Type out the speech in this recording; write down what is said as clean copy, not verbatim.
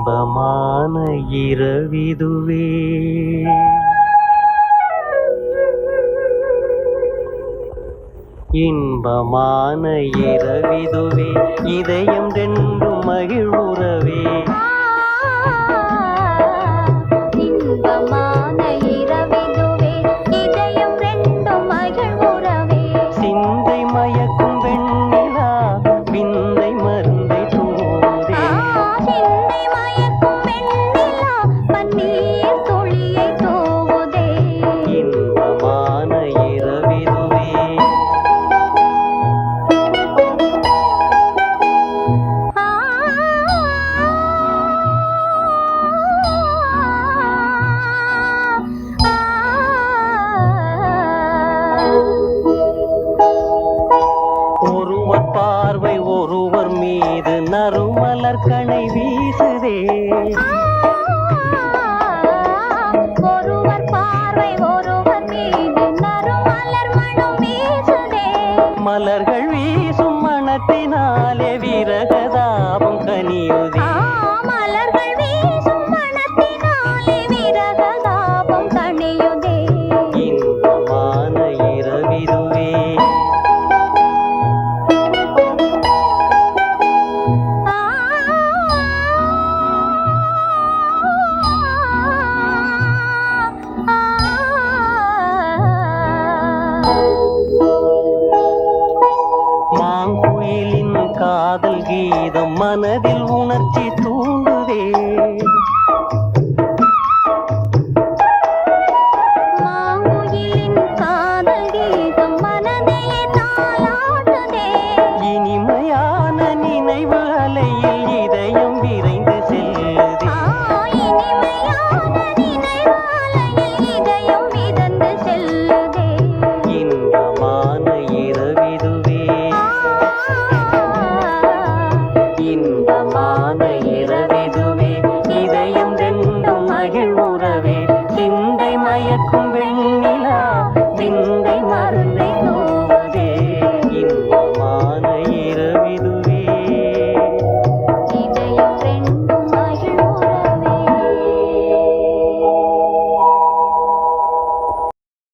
இன்பமான இரவிதுவே இன்பமான இரவிதுவே இதயம் ரெண்டும் மகிழ்வுறவே இன்பமான இரவிதுவே இதயம் ரெண்டும் மகிழ்வுறவே சிந்தை மயக்கும் வெண்ணிலா விந்தை மருந்தை தூதே சிந்தை மயக்கும் வெண்ணிலா பன்னீர் துளியை தூவுதே இன்பமான இரவிதுவே ஒருவர் பார்வை ஒருவர் மீது நறுமலர் கணை வீசுதே ஒருவர் பார்வை ஒருவர் மீது நறுமலர் மணம் வீசுதே மலர்கள் வீசும் மனத்தினாலே விரகதாபம் கனியுதே மலர்கள் வீசும் மனத்தினாலே விரகதாபம் கனியுதே இன்பமான இரவிதுவே மாங்குயிலின் காதல் கீதம் மனதில் உணர்ச்சி தூண்டுதே